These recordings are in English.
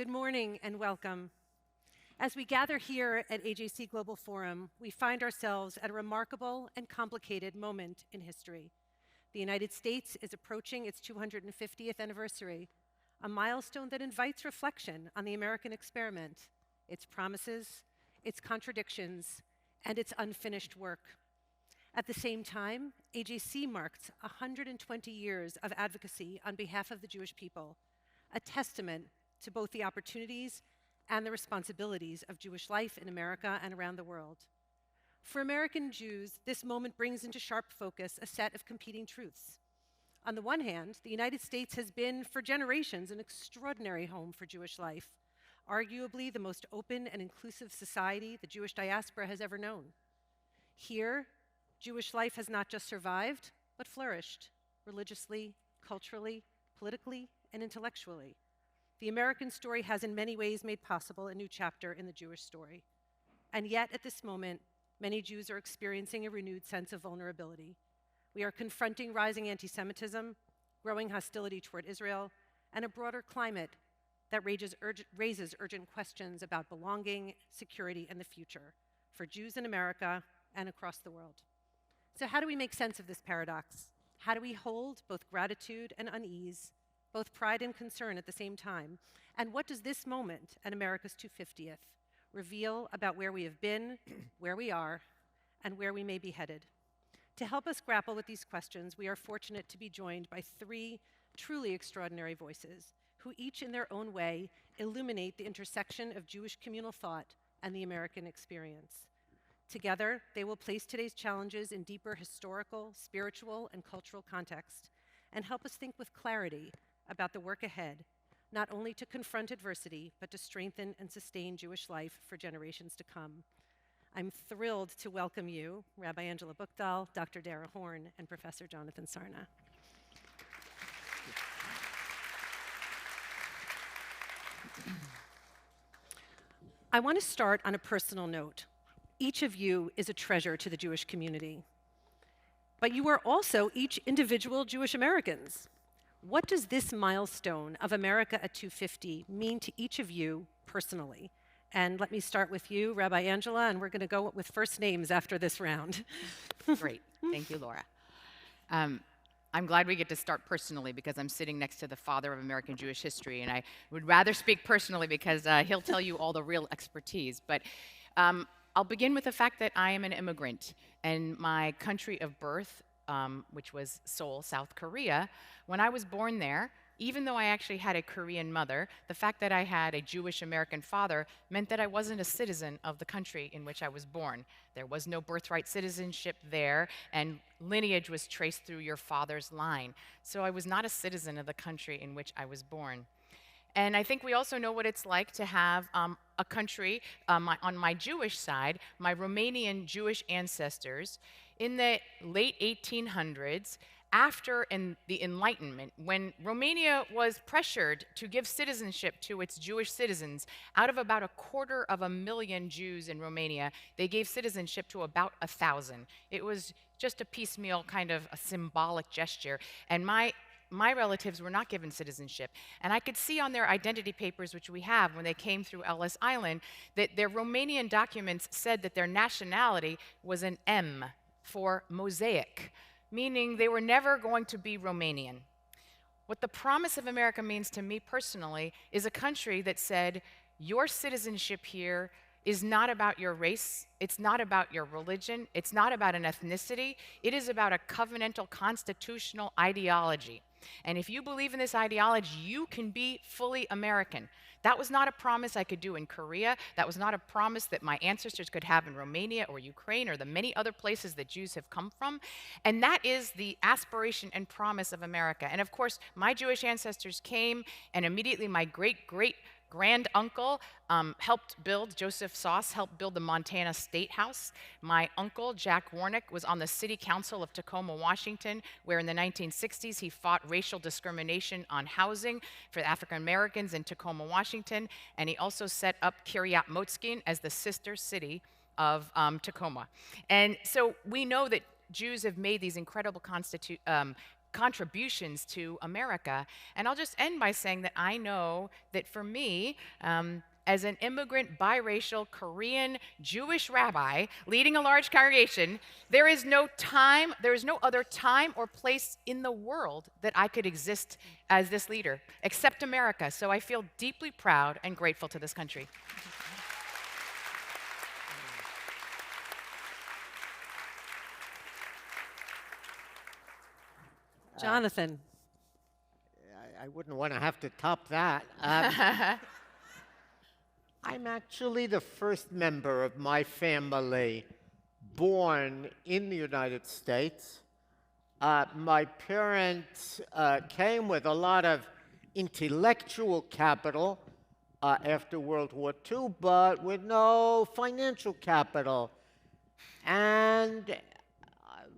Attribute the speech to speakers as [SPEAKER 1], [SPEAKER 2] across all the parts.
[SPEAKER 1] Good morning and welcome. As we gather here at AJC Global Forum, we find ourselves at a remarkable and complicated moment in history. The United States is approaching its 250th anniversary, a milestone that invites reflection on the American experiment, its promises, its contradictions, and its unfinished work. At the same time, AJC marked 120 years of advocacy on behalf of the Jewish people, a testament to both the opportunities and the responsibilities of Jewish life in America and around the world. For American Jews, this moment brings into sharp focus a set of competing truths. On the one hand, the United States has been, for generations, an extraordinary home for Jewish life, arguably the most open and inclusive society the Jewish diaspora has ever known. Here, Jewish life has not just survived, but flourished, religiously, culturally, politically, and intellectually. The American story has in many ways made possible a new chapter in the Jewish story. And yet, at this moment, many Jews are experiencing a renewed sense of vulnerability. We are confronting rising anti-Semitism, growing hostility toward Israel, and a broader climate that raises urgent questions about belonging, security, and the future for Jews in America and across the world. So how do we make sense of this paradox? How do we hold both gratitude and unease, both pride and concern at the same time? And what does this moment at America's 250th reveal about where we have been, where we are, and where we may be headed? To help us grapple with these questions, we are fortunate to be joined by three truly extraordinary voices who each in their own way illuminate the intersection of Jewish communal thought and the American experience. Together, they will place today's challenges in deeper historical, spiritual, and cultural context and help us think with clarity about the work ahead, not only to confront adversity, but to strengthen and sustain Jewish life for generations to come. I'm thrilled to welcome you, Rabbi Angela Buchdahl, Dr. Dara Horn, and Professor Jonathan Sarna. I want to start on a personal note. Each of you is a treasure to the Jewish community, but you are also each individual Jewish Americans. What does this milestone of America at 250 mean to each of you personally? And let me start with you, Rabbi Angela, and we're going to go with first names after this round.
[SPEAKER 2] Great. Thank you, Laura. I'm glad we get to start personally because I'm sitting next to the father of American Jewish history, and I would rather speak personally because he'll tell you all the real expertise. But I'll begin with the fact that I am an immigrant, and my country of birth, which was Seoul, South Korea, when I was born there, even though I actually had a Korean mother, the fact that I had a Jewish American father meant that I wasn't a citizen of the country in which I was born. There was no birthright citizenship there, and lineage was traced through your father's line. So I was not a citizen of the country in which I was born. And I think we also know what it's like to have a country, on my Jewish side, my Romanian Jewish ancestors, in the late 1800s, after the Enlightenment, when Romania was pressured to give citizenship to its Jewish citizens, out of about 250,000 Jews in Romania, they gave citizenship to about 1,000. It was just a piecemeal kind of a symbolic gesture. And my relatives were not given citizenship. And I could see on their identity papers, which we have when they came through Ellis Island, that their Romanian documents said that their nationality was an M for Mosaic, meaning they were never going to be Romanian. What the promise of America means to me personally is a country that said, your citizenship here is not about your race, it's not about your religion, it's not about an ethnicity, it is about a covenantal constitutional ideology. And if you believe in this ideology, you can be fully American. That was not a promise I could do in Korea. That was not a promise that my ancestors could have in Romania or Ukraine or the many other places that Jews have come from. And that is the aspiration and promise of America. And of course, my Jewish ancestors came, and immediately my great-great-grand-uncle helped build, Joseph Sauce helped build the Montana State House. My uncle, Jack Warnick, was on the City Council of Tacoma, Washington, where in the 1960s he fought racial discrimination on housing for African Americans in Tacoma, Washington, and he also set up Kiryat Motzkin as the sister city of Tacoma. And so we know that Jews have made these incredible contributions to America. And I'll just end by saying that I know that for me, as an immigrant, biracial, Korean, Jewish rabbi leading a large congregation, there is no other time or place in the world that I could exist as this leader, except America. So I feel deeply proud and grateful to this country.
[SPEAKER 1] Jonathan.
[SPEAKER 3] I wouldn't want to have to top that. I'm actually the first member of my family born in the United States. My parents came with a lot of intellectual capital after World War II, but with no financial capital. And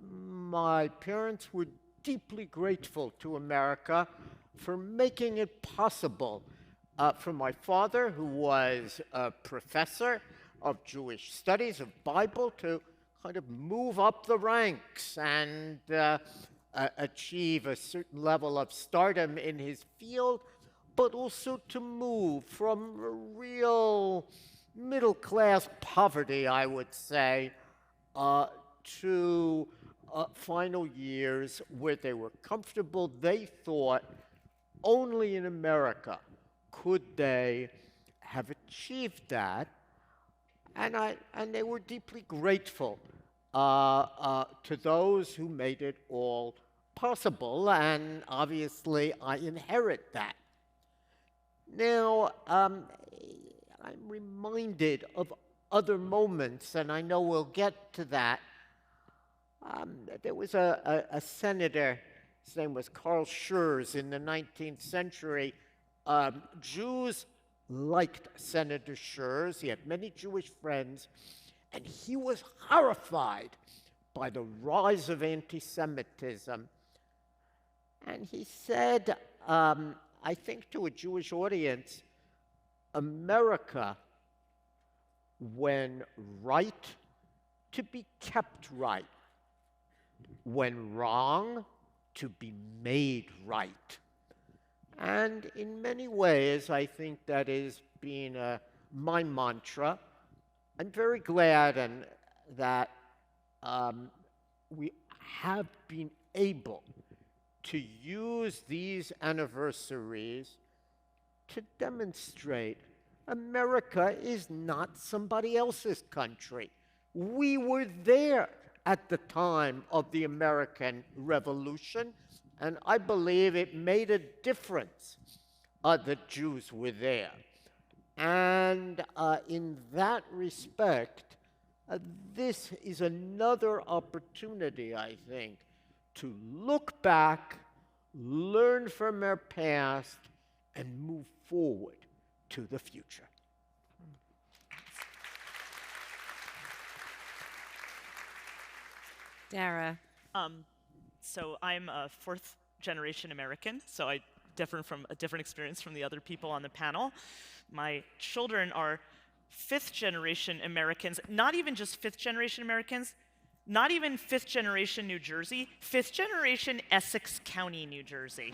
[SPEAKER 3] my parents were deeply grateful to America for making it possible for my father, who was a professor of Jewish studies, of Bible, to kind of move up the ranks and achieve a certain level of stardom in his field, but also to move from real middle-class poverty, I would say, to final years where they were comfortable. They thought only in America could they have achieved that, and they were deeply grateful to those who made it all possible, and obviously I inherit that. Now, I'm reminded of other moments, and I know we'll get to that. There was a senator, his name was Carl Schurz, in the 19th century. Jews liked Senator Schurz. He had many Jewish friends, and he was horrified by the rise of anti-Semitism. And he said, I think to a Jewish audience, America, when right, to be kept right. When wrong, to be made right. And in many ways, I think that is being my mantra. I'm very glad that we have been able to use these anniversaries to demonstrate America is not somebody else's country. We were there at the time of the American Revolution, and I believe it made a difference that Jews were there. And in that respect, this is another opportunity, I think, to look back, learn from our past, and move forward to the future.
[SPEAKER 1] Dara.
[SPEAKER 4] So I'm a fourth-generation American, so I differ from a different experience from the other people on the panel. My children are fifth-generation Americans, not even just fifth-generation Americans, not even fifth-generation New Jersey, fifth-generation Essex County, New Jersey.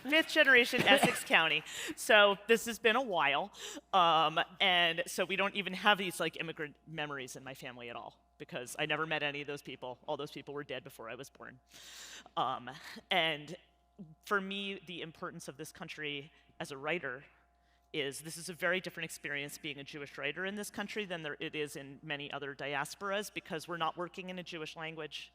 [SPEAKER 4] Fifth-generation Essex County. So this has been a while, and so we don't even have these like immigrant memories in my family at all, because I never met any of those people. All those people were dead before I was born. And for me, the importance of this country as a writer is this is a very different experience being a Jewish writer in this country than it is in many other diasporas, because we're not working in a Jewish language.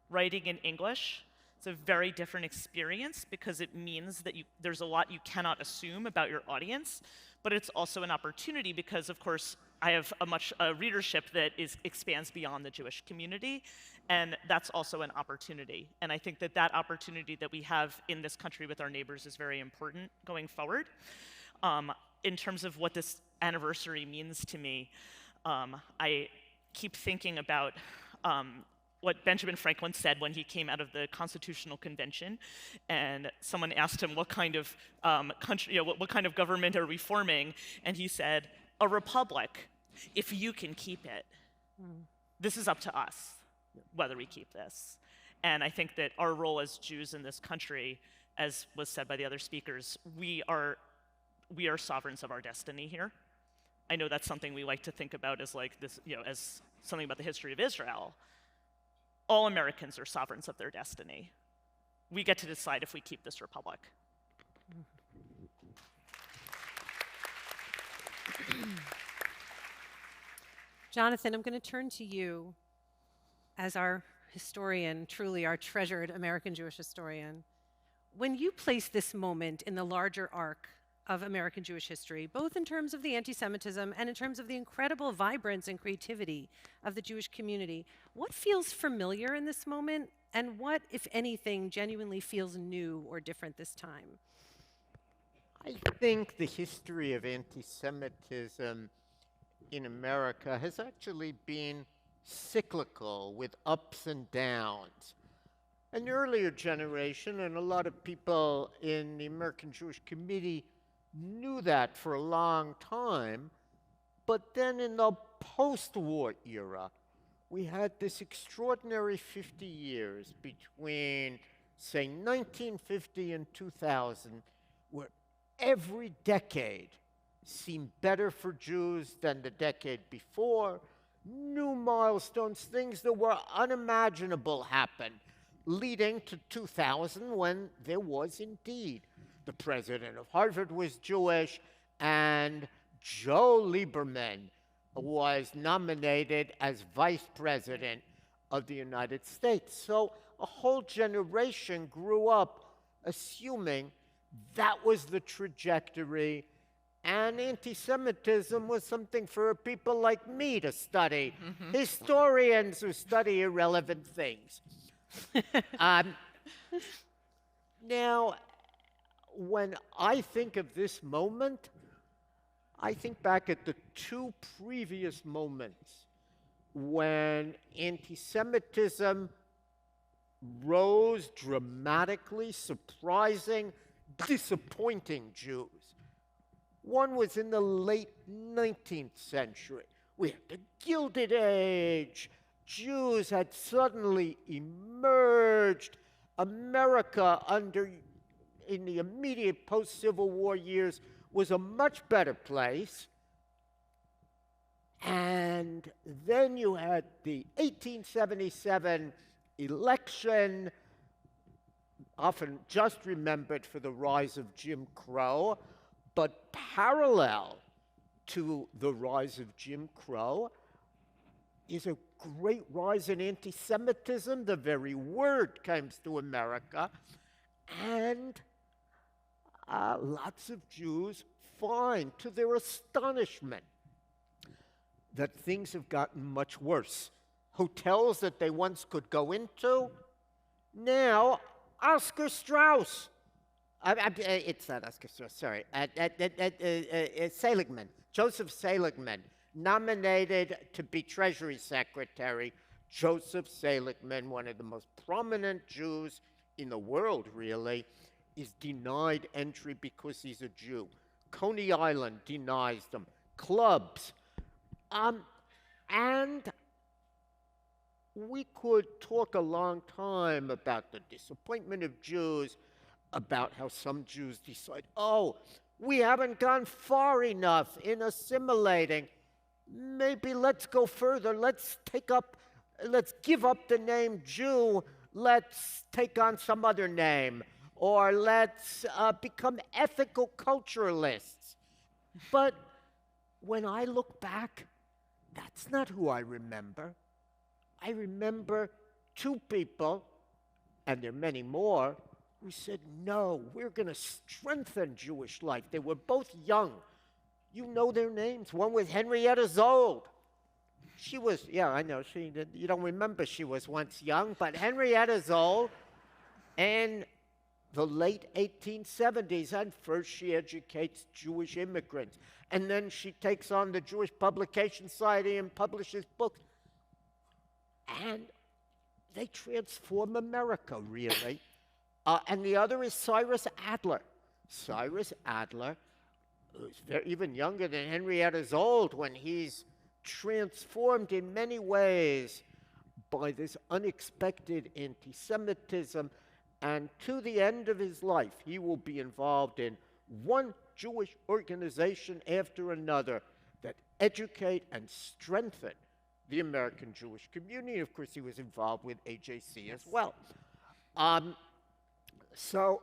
[SPEAKER 4] Writing in English, it's a very different experience because it means that there's a lot you cannot assume about your audience, but it's also an opportunity because, of course, I have a readership that expands beyond the Jewish community, and that's also an opportunity. And I think that opportunity that we have in this country with our neighbors is very important going forward. In terms of what this anniversary means to me, I keep thinking about what Benjamin Franklin said when he came out of the Constitutional Convention, and someone asked him what kind of country, what kind of government are we forming, and he said, "A republic, if you can keep it. This is up to us whether we keep this." And I think that our role as Jews in this country, as was said by the other speakers, we are sovereigns of our destiny here. I know that's something we like to think about as like this, as something about the history of Israel. All Americans are sovereigns of their destiny. We get to decide if we keep this republic.
[SPEAKER 1] Jonathan, I'm going to turn to you as our historian, truly our treasured American Jewish historian. When you place this moment in the larger arc of American Jewish history, both in terms of the anti-Semitism and in terms of the incredible vibrance and creativity of the Jewish community, what feels familiar in this moment, and what, if anything, genuinely feels new or different this time?
[SPEAKER 3] I think the history of anti-Semitism in America has actually been cyclical, with ups and downs. An earlier generation, and a lot of people in the American Jewish community knew that for a long time, but then in the post-war era, we had this extraordinary 50 years between, say, 1950 and 2000, where every decade seemed better for Jews than the decade before. New milestones, things that were unimaginable happened, leading to 2000, when there was indeed the president of Harvard was Jewish, and Joe Lieberman was nominated as vice president of the United States. So a whole generation grew up assuming that was the trajectory, and anti-Semitism was something for people like me to study, historians who study irrelevant things. Now, when I think of this moment, I think back at the two previous moments when anti-Semitism rose dramatically, surprising, disappointing Jews. One was in the late 19th century. We had the Gilded Age. Jews had suddenly emerged. America, in the immediate post-Civil War years, was a much better place. And then you had the 1877 election, often just remembered for the rise of Jim Crow, but parallel to the rise of Jim Crow is a great rise in anti-Semitism. The very word comes to America, and lots of Jews find, to their astonishment, that things have gotten much worse. Hotels that they once could go into, now Oscar Strauss. It's not Oscar Strauss, sorry. Seligman, Joseph Seligman, nominated to be Treasury Secretary. Joseph Seligman, one of the most prominent Jews in the world, really, is denied entry because he's a Jew. Coney Island denies them. Clubs. And we could talk a long time about the disappointment of Jews, about how some Jews decide, oh, we haven't gone far enough in assimilating. Maybe let's go further. Let's give up the name Jew. Let's take on some other name. Or let's become ethical culturalists. But when I look back, that's not who I remember. I remember two people, and there are many more, who said, no, we're going to strengthen Jewish life. They were both young. You know their names. One was Henrietta Zold. She was, yeah, I know, you don't remember she was once young, but Henrietta Zold, in the late 1870s, and first she educates Jewish immigrants, and then she takes on the Jewish Publication Society and publishes books. And they transform America, really. And the other is Cyrus Adler. Cyrus Adler, who's even younger than Henrietta Zold, when he's transformed in many ways by this unexpected anti-Semitism, and to the end of his life, he will be involved in one Jewish organization after another that educate and strengthen the American Jewish community. Of course, he was involved with AJC as well. So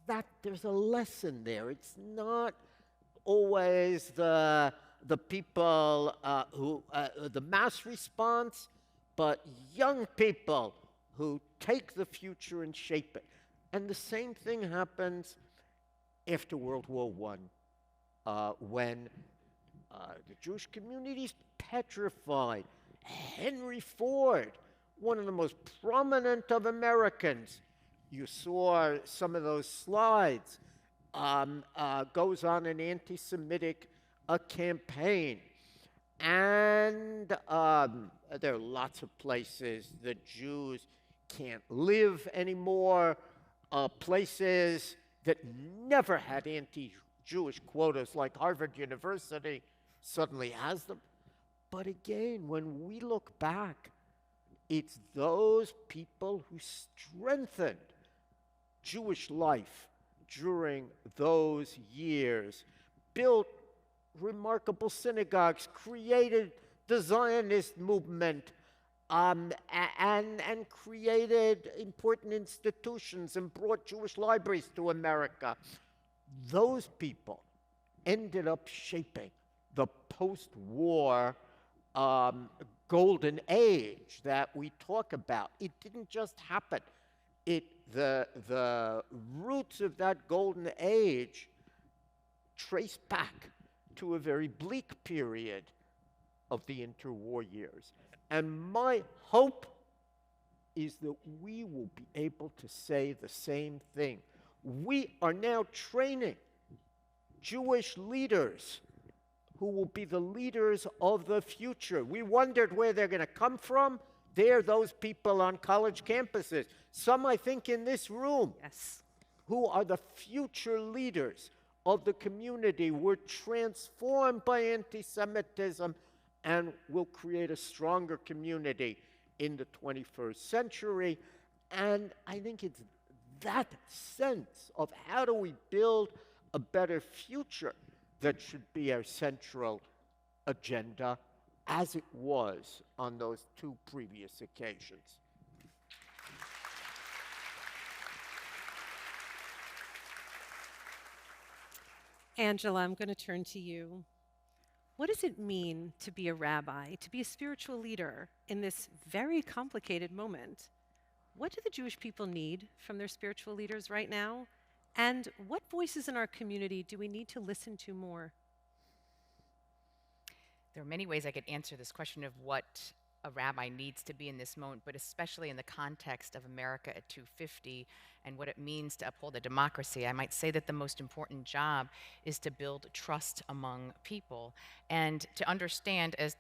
[SPEAKER 3] that there's a lesson there. It's not always the people who the mass response, but young people who take the future and shape it. And the same thing happens after World War I, when the Jewish community is petrified. Henry Ford, one of the most prominent of Americans, you saw some of those slides, goes on an anti-Semitic campaign. And there are lots of places the Jews can't live anymore, places that never had anti-Jewish quotas, like Harvard University suddenly has them. But again, when we look back, it's those people who strengthened Jewish life during those years, built remarkable synagogues, created the Zionist movement, and created important institutions and brought Jewish libraries to America. Those people ended up shaping the post-war golden age that we talk about. It didn't just happen. The roots of that golden age trace back to a very bleak period of the interwar years. And my hope is that we will be able to say the same thing. We are now training Jewish leaders who will be the leaders of the future. We wondered where they're going to come from. They're those people on college campuses. Some, I think, in this room,
[SPEAKER 1] Yes.
[SPEAKER 3] who are the future leaders of the community. We're transformed by anti-Semitism and will create a stronger community in the 21st century. And I think it's that sense of how do we build a better future that should be our central agenda, as it was on those two previous occasions.
[SPEAKER 1] Angela, I'm going to turn to you. What does it mean to be a rabbi, to be a spiritual leader in this very complicated moment? What do the Jewish people need from their spiritual leaders right now? And what voices in our community do we need to listen to more?
[SPEAKER 2] There are many ways I could answer this question of what a rabbi needs to be in this moment, but especially in the context of America at 250 and what it means to uphold a democracy. I might say that the most important job is to build trust among people and to understand, as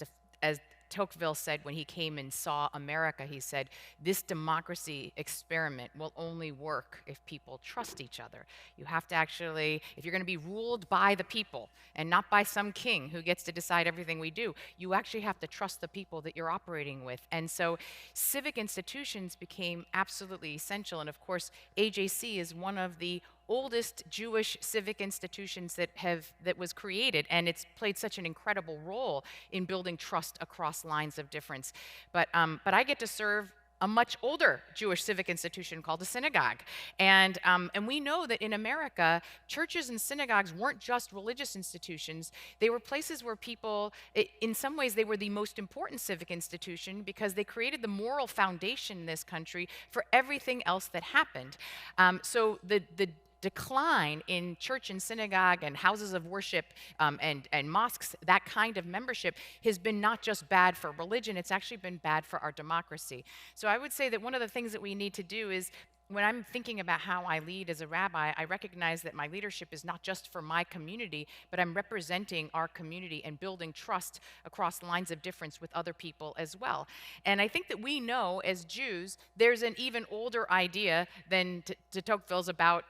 [SPEAKER 2] Tocqueville said when he came and saw America, he said, this democracy experiment will only work if people trust each other. You have to actually, if you're going to be ruled by the people and not by some king who gets to decide everything we do, you actually have to trust the people that you're operating with. And so civic institutions became absolutely essential. And of course, AJC is one of the oldest Jewish civic institutions that was created, and it's played such an incredible role in building trust across lines of difference. But I get to serve a much older Jewish civic institution called a synagogue. And we know that in America, churches and synagogues weren't just religious institutions. They were places where people, in some ways, they were the most important civic institution because they created the moral foundation in this country for everything else that happened. So the decline in church and synagogue and houses of worship and mosques, that kind of membership has been not just bad for religion, it's actually been bad for our democracy. So I would say that one of the things that we need to do is, when I'm thinking about how I lead as a rabbi, I recognize that my leadership is not just for my community, but I'm representing our community and building trust across lines of difference with other people as well. And I think that we know, as Jews, there's an even older idea than to Tocqueville's about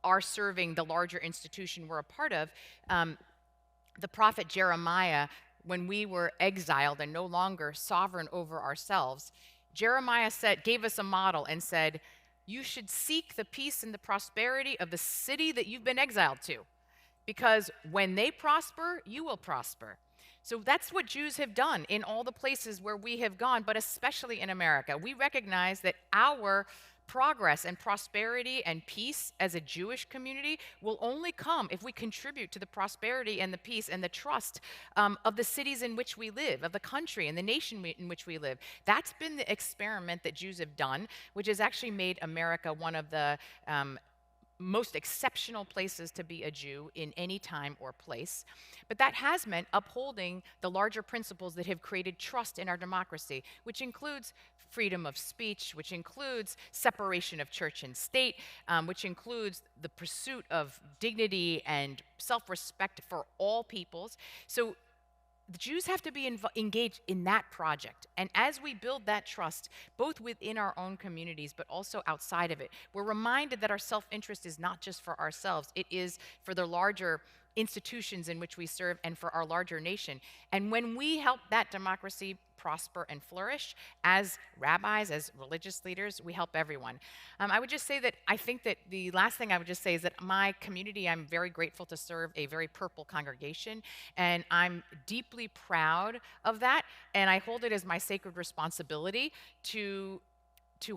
[SPEAKER 2] our serving the larger institution we're a part of. The prophet Jeremiah when we were exiled and no longer sovereign over ourselves, Jeremiah gave us a model and said, you should seek the peace and the prosperity of the city that you've been exiled to, because when they prosper, you will prosper. So that's what Jews have done in all the places where we have gone, but especially in America. We recognize that our progress and prosperity and peace as a Jewish community will only come if we contribute to the prosperity and the peace and the trust of the cities in which we live, of the country and the nation in which we live. That's been the experiment that Jews have done, which has actually made America one of the most exceptional places to be a Jew in any time or place. But that has meant upholding the larger principles that have created trust in our democracy, which includes freedom of speech, which includes separation of church and state, which includes the pursuit of dignity and self-respect for all peoples. So the Jews have to be engaged in that project. And as we build that trust, both within our own communities, but also outside of it, we're reminded that our self-interest is not just for ourselves, it is for the larger institutions in which we serve and for our larger nation. And when we help that democracy prosper and flourish, as rabbis, as religious leaders, we help everyone. I would just say that I think that the last thing I would just say is that my community, I'm very grateful to serve a very purple congregation, and I'm deeply proud of that, and I hold it as my sacred responsibility to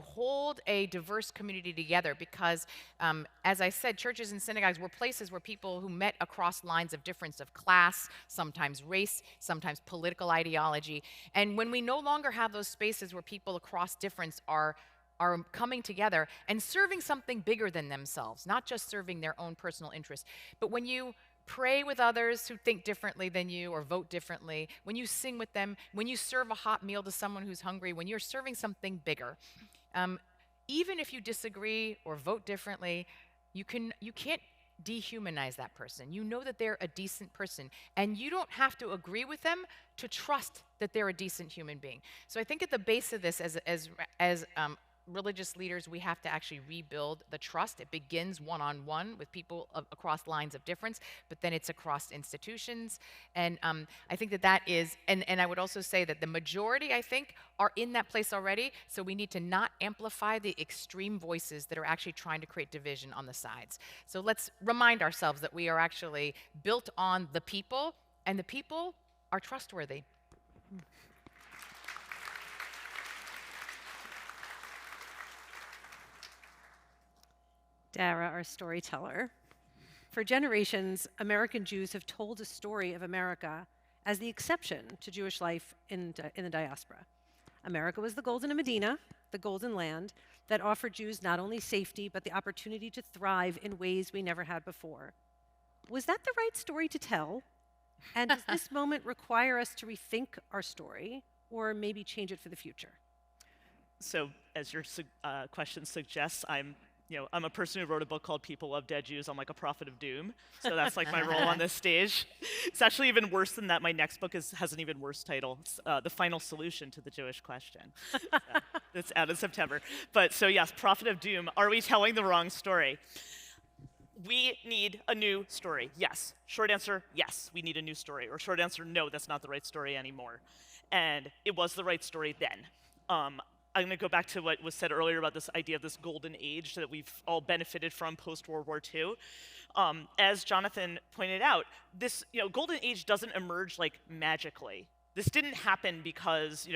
[SPEAKER 2] hold a diverse community together because, as I said, churches and synagogues were places where people who met across lines of difference of class, sometimes race, sometimes political ideology. And when we no longer have those spaces where people across difference are coming together and serving something bigger than themselves, not just serving their own personal interests, but when you pray with others who think differently than you or vote differently, when you sing with them, when you serve a hot meal to someone who's hungry, when you're serving something bigger, even if you disagree or vote differently, you can't dehumanize that person. You know that they're a decent person, and you don't have to agree with them to trust that they're a decent human being. So I think at the base of this, as religious leaders, we have to actually rebuild the trust. It begins one-on-one with people across lines of difference, but then it's across institutions. And I think that is, and I would also say that the majority, I think, are in that place already, so we need to not amplify the extreme voices that are actually trying to create division on the sides. So let's remind ourselves that we are actually built on the people, and the people are trustworthy.
[SPEAKER 1] Dara, our storyteller. For generations, American Jews have told a story of America as the exception to Jewish life in the diaspora. America was the golden Medina, the golden land, that offered Jews not only safety, but the opportunity to thrive in ways we never had before. Was that the right story to tell? And does this moment require us to rethink our story, or maybe change it for the future?
[SPEAKER 4] So, as your question suggests, I'm a person who wrote a book called People Love Dead Jews. I'm like a prophet of doom. So that's like my role on this stage. It's actually even worse than that. My next book has an even worse title. It's The Final Solution to the Jewish Question. It's out in September. But so yes, prophet of doom. Are we telling the wrong story? We need a new story. Yes. Short answer, yes, we need a new story. Or short answer, no, that's not the right story anymore. And it was the right story then. I'm going to go back to what was said earlier about this idea of this golden age that we've all benefited from post-World War II. As Jonathan pointed out, this golden age doesn't emerge like magically. This didn't happen because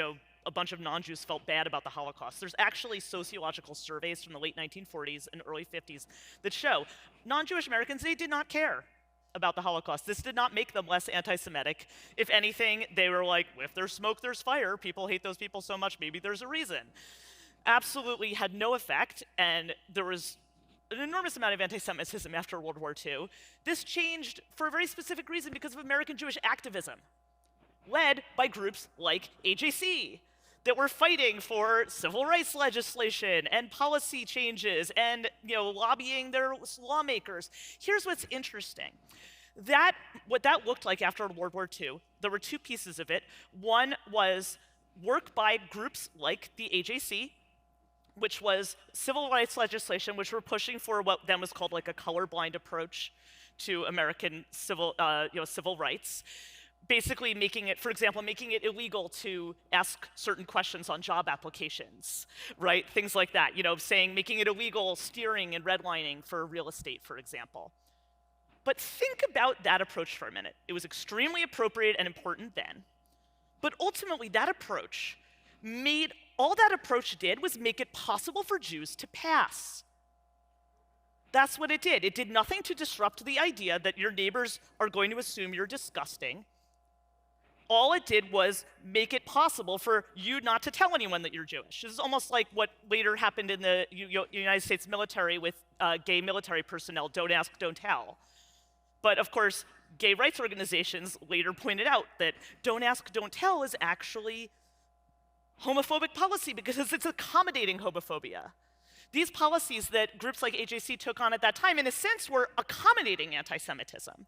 [SPEAKER 4] a bunch of non-Jews felt bad about the Holocaust. There's actually sociological surveys from the late 1940s and early 50s that show non-Jewish Americans, they did not care about the Holocaust. This did not make them less anti-Semitic. If anything, they were like, if there's smoke, there's fire. People hate those people so much, maybe there's a reason. Absolutely had no effect, and there was an enormous amount of anti-Semitism after World War II. This changed for a very specific reason because of American Jewish activism, led by groups like AJC, that were fighting for civil rights legislation and policy changes and lobbying their lawmakers. Here's what's interesting. What that looked like after World War II, there were two pieces of it. One was work by groups like the AJC, which was civil rights legislation, which were pushing for what then was called like a colorblind approach to American civil rights. basically making it, for example, making it illegal to ask certain questions on job applications, right? Things like that, you know, making it illegal steering and redlining for real estate, for example. But think about that approach for a minute. It was extremely appropriate and important then. But ultimately, that approach all that approach did was make it possible for Jews to pass. That's what it did. It did nothing to disrupt the idea that your neighbors are going to assume you're disgusting. All it did was make it possible for you not to tell anyone that you're Jewish. This is almost like what later happened in the United States military with gay military personnel, don't ask, don't tell. But of course, gay rights organizations later pointed out that don't ask, don't tell is actually homophobic policy because it's accommodating homophobia. These policies that groups like AJC took on at that time, in a sense, were accommodating anti-Semitism,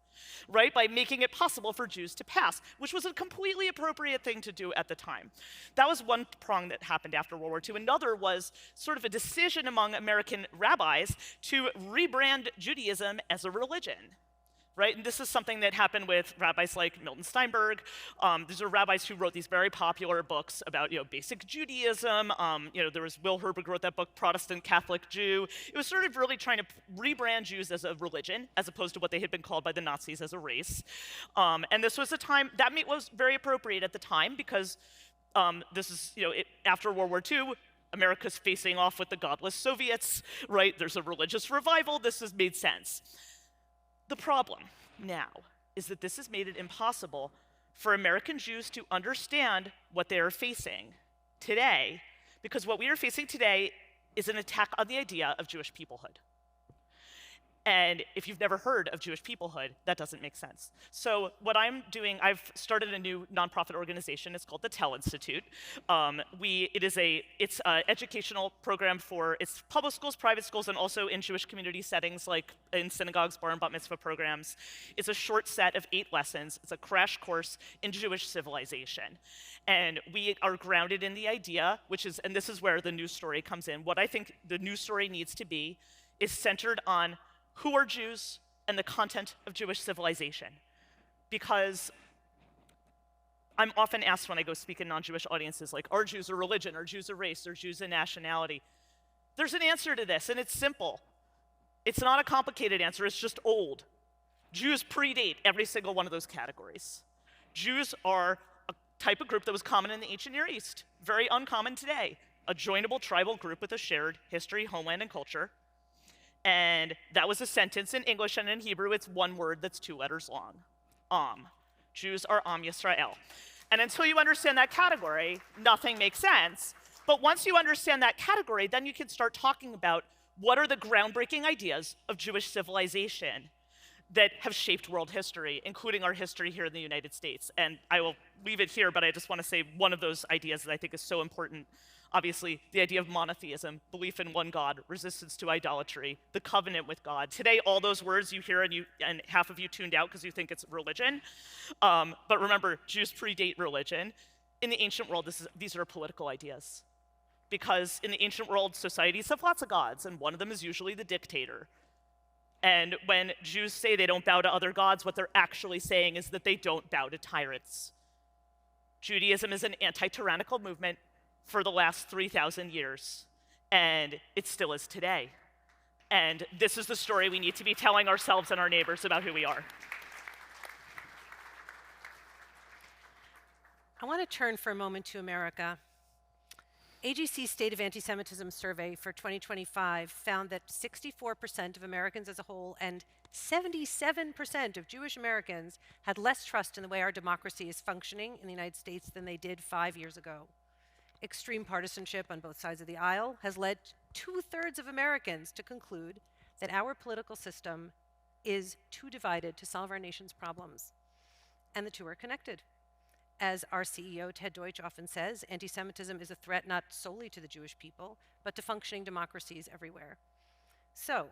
[SPEAKER 4] right? By making it possible for Jews to pass, which was a completely appropriate thing to do at the time. That was one prong that happened after World War II. Another was sort of a decision among American rabbis to rebrand Judaism as a religion. Right? And this is something that happened with rabbis like Milton Steinberg. These are rabbis who wrote these very popular books about, basic Judaism. There was Will Herberg wrote that book, Protestant Catholic Jew. It was sort of really trying to rebrand Jews as a religion, as opposed to what they had been called by the Nazis as a race. And this was a time that was very appropriate at the time because this is, after World War II, America's facing off with the godless Soviets, right? There's a religious revival. This has made sense. The problem now is that this has made it impossible for American Jews to understand what they are facing today, because what we are facing today is an attack on the idea of Jewish peoplehood. And if you've never heard of Jewish peoplehood, that doesn't make sense. So what I'm doing, I've started a new nonprofit organization. It's called the Tell Institute. It's an educational program for it's public schools, private schools, and also in Jewish community settings like in synagogues, bar and bat mitzvah programs. It's a short set of 8 lessons. It's a crash course in Jewish civilization. And we are grounded in the idea, and this is where the news story comes in. What I think the news story needs to be is centered on who are Jews and the content of Jewish civilization. Because I'm often asked when I go speak in non-Jewish audiences, like, are Jews a religion? Are Jews a race? Are Jews a nationality? There's an answer to this, and it's simple. It's not a complicated answer, it's just old. Jews predate every single one of those categories. Jews are a type of group that was common in the ancient Near East, very uncommon today. A joinable tribal group with a shared history, homeland, and culture. And that was a sentence in English, and in Hebrew, it's one word that's 2 letters long. Jews are Am Yisrael. And until you understand that category, nothing makes sense. But once you understand that category, then you can start talking about what are the groundbreaking ideas of Jewish civilization that have shaped world history, including our history here in the United States. And I will leave it here, but I just want to say one of those ideas that I think is so important. Obviously, the idea of monotheism, belief in one God, resistance to idolatry, the covenant with God. Today, all those words you hear and half of you tuned out because you think it's religion. But remember, Jews predate religion. In the ancient world, these are political ideas. Because in the ancient world, societies have lots of gods, and one of them is usually the dictator. And when Jews say they don't bow to other gods, what they're actually saying is that they don't bow to tyrants. Judaism is an anti-tyrannical movement for the last 3,000 years, and it still is today. And this is the story we need to be telling ourselves and our neighbors about who we are.
[SPEAKER 1] I want to turn for a moment to America. AJC's State of Anti-Semitism survey for 2025 found that 64% of Americans as a whole and 77% of Jewish Americans had less trust in the way our democracy is functioning in the United States than they did 5 years ago. Extreme partisanship on both sides of the aisle has led 2/3 of Americans to conclude that our political system is too divided to solve our nation's problems. And the two are connected. As our CEO, Ted Deutsch, often says, anti-Semitism is a threat not solely to the Jewish people, but to functioning democracies everywhere. So,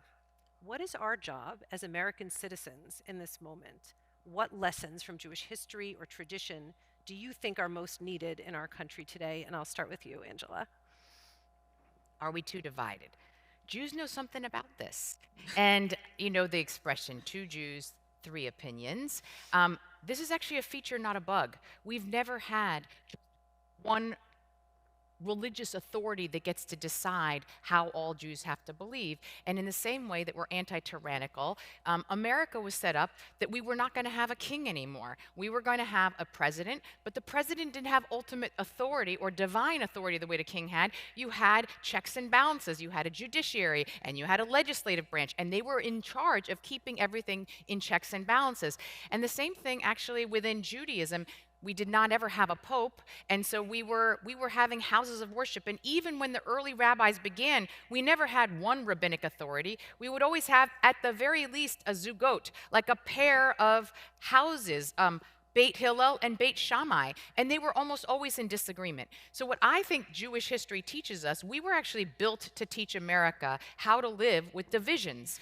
[SPEAKER 1] what is our job as American citizens in this moment? What lessons from Jewish history or tradition do you think are most needed in our country today? And I'll start with you, Angela.
[SPEAKER 2] Are we too divided? Jews know something about this. And you know the expression, 2 Jews, 3 opinions. this is actually a feature, not a bug. We've never had one religious authority that gets to decide how all Jews have to believe. And in the same way that we're anti-tyrannical, America was set up that we were not going to have a king anymore. We were going to have a president, but the president didn't have ultimate authority or divine authority the way the king had. You had checks and balances. You had a judiciary, and you had a legislative branch, and they were in charge of keeping everything in checks and balances. And the same thing actually within Judaism. We did not ever have a pope, and so we were having houses of worship. And even when the early rabbis began, we never had one rabbinic authority. We would always have, at the very least, a zugot, like a pair of houses, Beit Hillel and Beit Shammai, and they were almost always in disagreement. So what I think Jewish history teaches us, we were actually built to teach America how to live with divisions.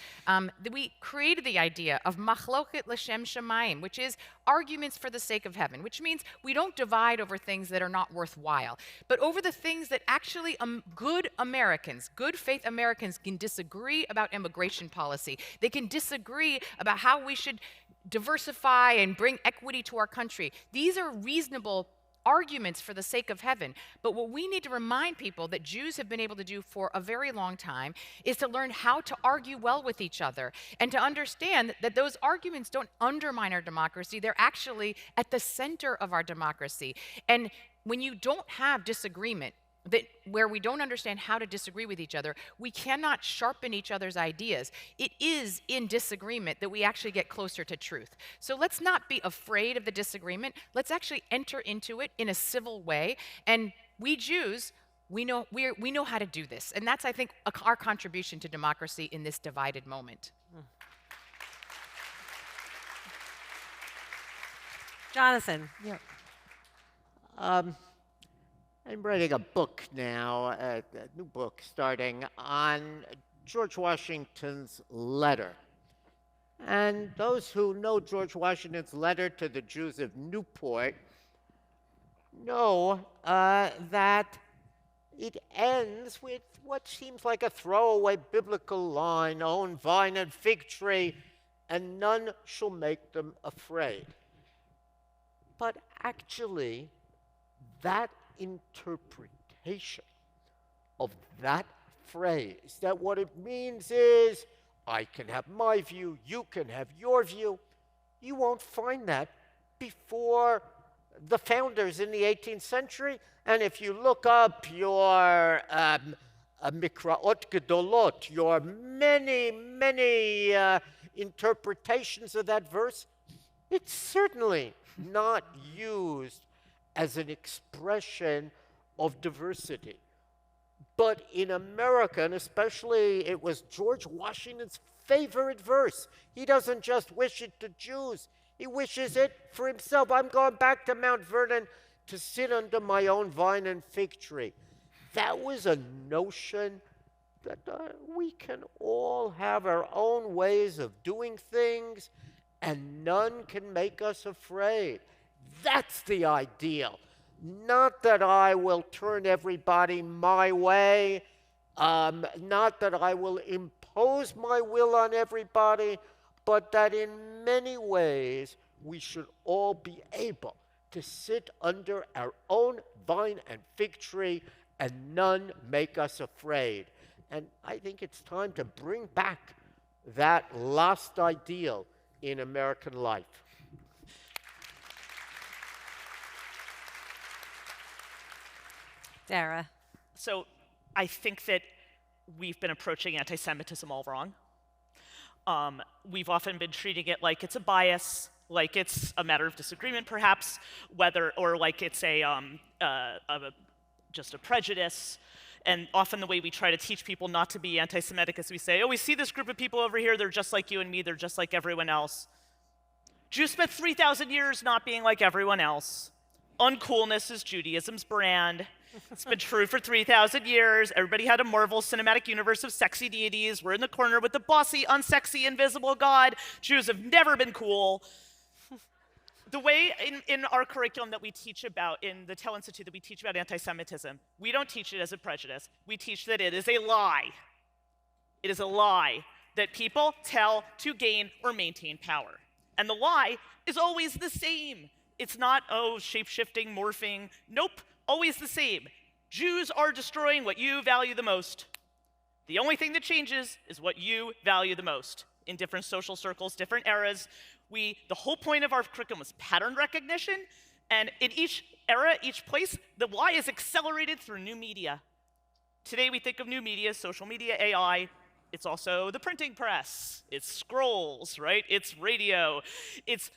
[SPEAKER 2] We created the idea of machloket l'shem shamayim, which is arguments for the sake of heaven, which means we don't divide over things that are not worthwhile, but over the things that actually good Americans, good faith Americans can disagree about immigration policy. They can disagree about how we should diversify and bring equity to our country. These are reasonable arguments for the sake of heaven. But what we need to remind people that Jews have been able to do for a very long time is to learn how to argue well with each other and to understand that those arguments don't undermine our democracy. They're actually at the center of our democracy. And when you don't have disagreement, where we don't understand how to disagree with each other, we cannot sharpen each other's ideas. It is in disagreement that we actually get closer to truth. So let's not be afraid of the disagreement. Let's actually enter into it in a civil way. And we Jews, we know how to do this. And that's, I think, our contribution to democracy in this divided moment.
[SPEAKER 1] Jonathan.
[SPEAKER 3] Yeah. I'm writing a book now, a new book starting on George Washington's letter. And those who know George Washington's letter to the Jews of Newport know that it ends with what seems like a throwaway biblical line, own vine and fig tree, and none shall make them afraid. But actually, that interpretation of that phrase, that what it means is, I can have my view, you can have your view, you won't find that before the founders in the 18th century. And if you look up your mikraot gedolot, your many interpretations of that verse, it's certainly not used as an expression of diversity. But in America, and especially it was George Washington's favorite verse. He doesn't just wish it to Jews, he wishes it for himself. I'm going back to Mount Vernon to sit under my own vine and fig tree. That was a notion that we can all have our own ways of doing things, and none can make us afraid. That's the ideal. Not that I will turn everybody my way, not that I will impose my will on everybody, but that in many ways we should all be able to sit under our own vine and fig tree and none make us afraid. And I think it's time to bring back that lost ideal in American life.
[SPEAKER 1] Dara.
[SPEAKER 4] So I think that we've been approaching anti-Semitism all wrong. We've often been treating it like it's a bias, like it's a matter of disagreement, perhaps, or like it's just a prejudice. And often the way we try to teach people not to be anti-Semitic is we say, oh, we see this group of people over here, they're just like you and me, they're just like everyone else. Jews spent 3,000 years not being like everyone else. Uncoolness is Judaism's brand. It's been true for 3,000 years. Everybody had a Marvel cinematic universe of sexy deities. We're in the corner with the bossy, unsexy, invisible God. Jews have never been cool. The way in our curriculum that we teach about, in the Tell Institute, that we teach about anti-Semitism, we don't teach it as a prejudice. We teach that it is a lie. It is a lie that people tell to gain or maintain power. And the lie is always the same. It's not, oh, shape-shifting, morphing. Nope, always the same. Jews are destroying what you value the most. The only thing that changes is what you value the most. In different social circles, different eras, the whole point of our curriculum was pattern recognition, and in each era, each place, the lie is accelerated through new media. Today we think of new media, social media, AI. It's also the printing press. It's scrolls, right? It's radio.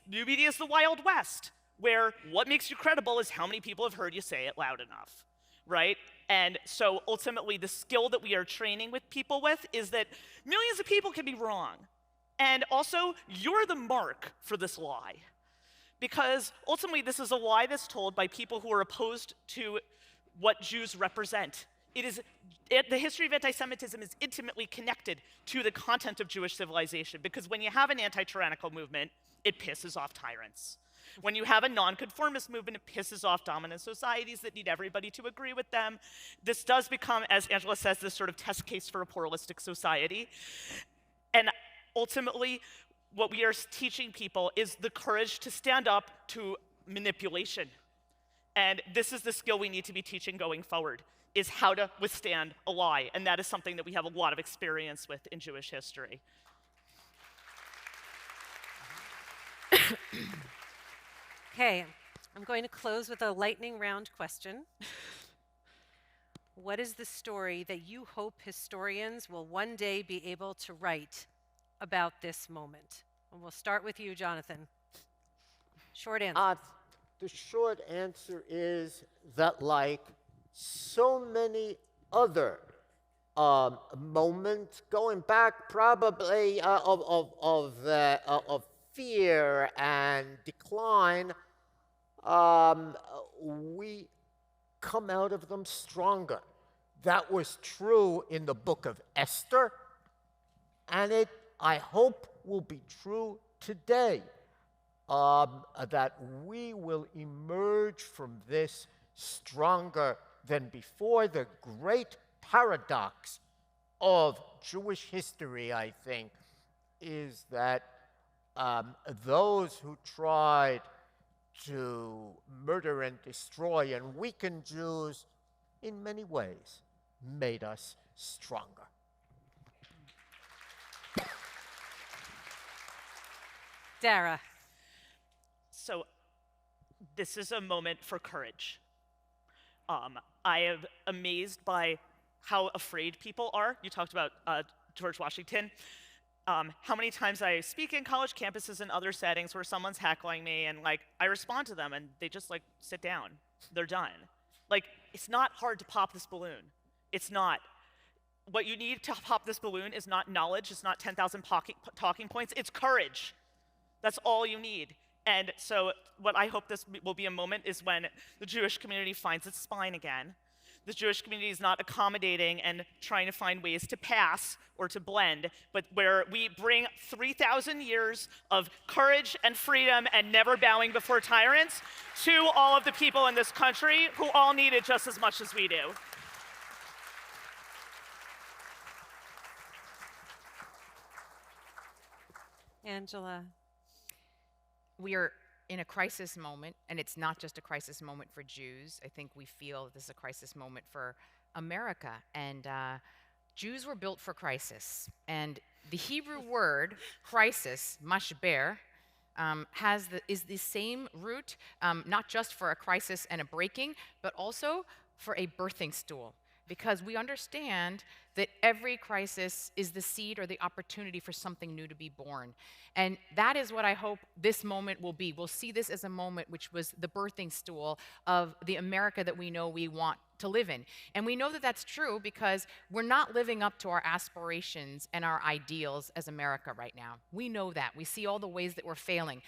[SPEAKER 4] New media is the Wild West, where what makes you credible is how many people have heard you say it loud enough, right? And so ultimately, the skill that we are training with people with is that millions of people can be wrong. And also, you're the mark for this lie. Because ultimately, this is a lie that's told by people who are opposed to what Jews represent. The history of anti-Semitism is intimately connected to the content of Jewish civilization, because when you have an anti-tyrannical movement, it pisses off tyrants. When you have a nonconformist movement, it pisses off dominant societies that need everybody to agree with them. This does become, as Angela says, this sort of test case for a pluralistic society. And ultimately, what we are teaching people is the courage to stand up to manipulation. And this is the skill we need to be teaching going forward, is how to withstand a lie. And that is something that we have a lot of experience with in Jewish history.
[SPEAKER 1] Okay, I'm going to close with a lightning round question. What is the story that you hope historians will one day be able to write about this moment? And we'll start with you, Jonathan. Short answer.
[SPEAKER 3] The short answer is that, like so many other moments, going back probably of fear and decline, we come out of them stronger. That was true in the book of Esther, and it, I hope, will be true today, that we will emerge from this stronger than before. The great paradox of Jewish history, I think, is that those who tried to murder and destroy and weaken Jews in many ways made us stronger.
[SPEAKER 1] Dara.
[SPEAKER 4] So this is a moment for courage. I am amazed by how afraid people are. You talked about George Washington. How many times I speak in college campuses and other settings where someone's heckling me, and I respond to them and they just sit down. They're done. It's not hard to pop this balloon. It's not. What you need to pop this balloon is not knowledge, it's not 10,000 talking points, it's courage. That's all you need. And so what I hope this will be a moment is when the Jewish community finds its spine again. The Jewish community is not accommodating and trying to find ways to pass or to blend, but where we bring 3,000 years of courage and freedom and never bowing before tyrants to all of the people in this country who all need it just as much as we do.
[SPEAKER 1] Angela.
[SPEAKER 2] We are in a crisis moment, and it's not just a crisis moment for Jews. I think we feel this is a crisis moment for America. And Jews were built for crisis. And the Hebrew word crisis, mashber, is the same root, not just for a crisis and a breaking, but also for a birthing stool. Because we understand that every crisis is the seed or the opportunity for something new to be born. And that is what I hope this moment will be. We'll see this as a moment which was the birthing stool of the America that we know we want to live in. And we know that that's true because we're not living up to our aspirations and our ideals as America right now. We know that. We see all the ways that we're failing.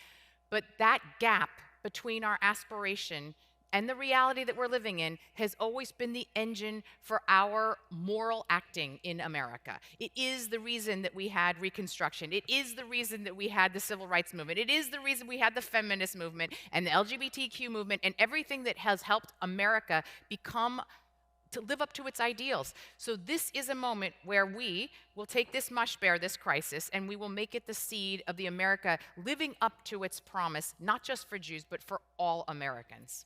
[SPEAKER 2] But that gap between our aspiration and the reality that we're living in has always been the engine for our moral acting in America. It is the reason that we had Reconstruction. It is the reason that we had the Civil Rights Movement. It is the reason we had the feminist movement and the LGBTQ movement and everything that has helped America become to live up to its ideals. So this is a moment where we will take this mashber, this crisis, and we will make it the seed of the America living up to its promise, not just for Jews, but for all Americans.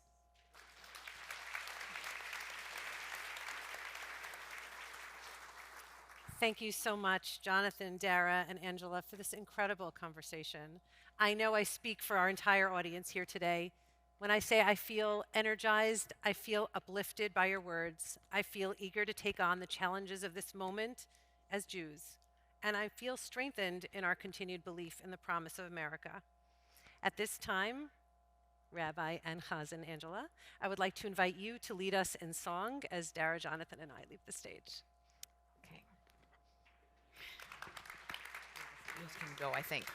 [SPEAKER 1] Thank you so much, Jonathan, Dara, and Angela, for this incredible conversation. I know I speak for our entire audience here today when I say I feel energized, I feel uplifted by your words, I feel eager to take on the challenges of this moment as Jews, and I feel strengthened in our continued belief in the promise of America. At this time, Rabbi and Chazan Angela, I would like to invite you to lead us in song as Dara, Jonathan, and I leave the stage.
[SPEAKER 2] Okay. You guys can go, I think.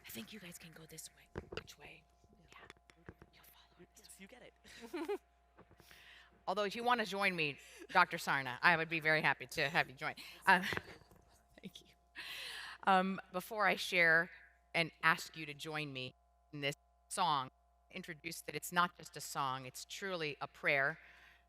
[SPEAKER 2] I think you guys can go this way. Which way? Yeah. You'll follow it.
[SPEAKER 4] Yes, you get it.
[SPEAKER 2] Although if you want to join me, Dr. Sarna, I would be very happy to have you join. Thank you. Before I share and ask you to join me in this song, introduce that it's not just a song, it's truly a prayer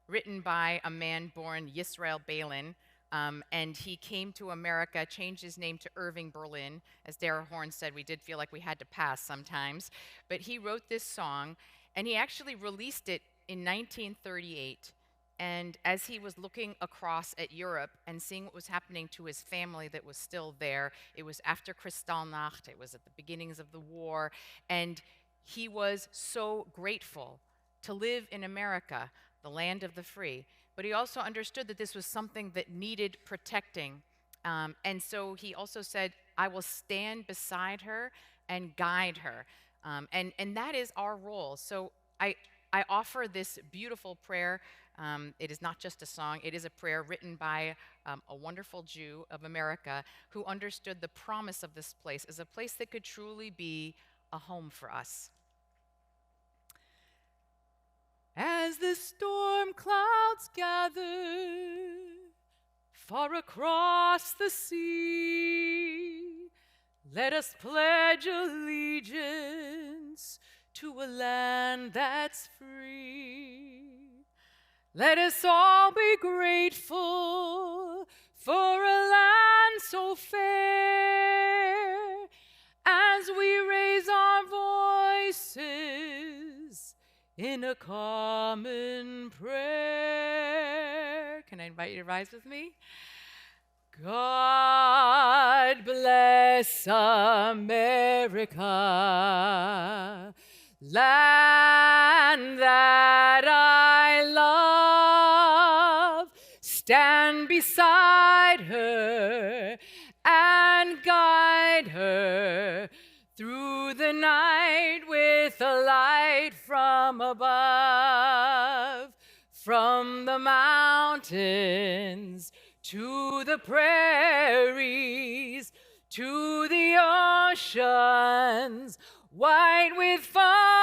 [SPEAKER 2] written by a man born Yisrael Balin, and he came to America, changed his name to Irving Berlin. As Dara Horn said, we did feel like we had to pass sometimes. But he wrote this song, and he actually released it in 1938. And as he was looking across at Europe and seeing what was happening to his family that was still there, it was after Kristallnacht, it was at the beginnings of the war, and he was so grateful to live in America, the land of the free. But he also understood that this was something that needed protecting. And so he also said, I will stand beside her and guide her. And that is our role. So I offer this beautiful prayer. It is not just a song, it is a prayer written by a wonderful Jew of America who understood the promise of this place as a place that could truly be a home for us. As the storm clouds gather far across the sea, let us pledge allegiance to a land that's free. Let us all be grateful for a land so fair as we raise our voices in a common prayer. Can I invite you to rise with me? God bless America, land that I love. Stand beside her and guide her through the night with a light from above, from the mountains to the prairies, to the oceans, white with foam.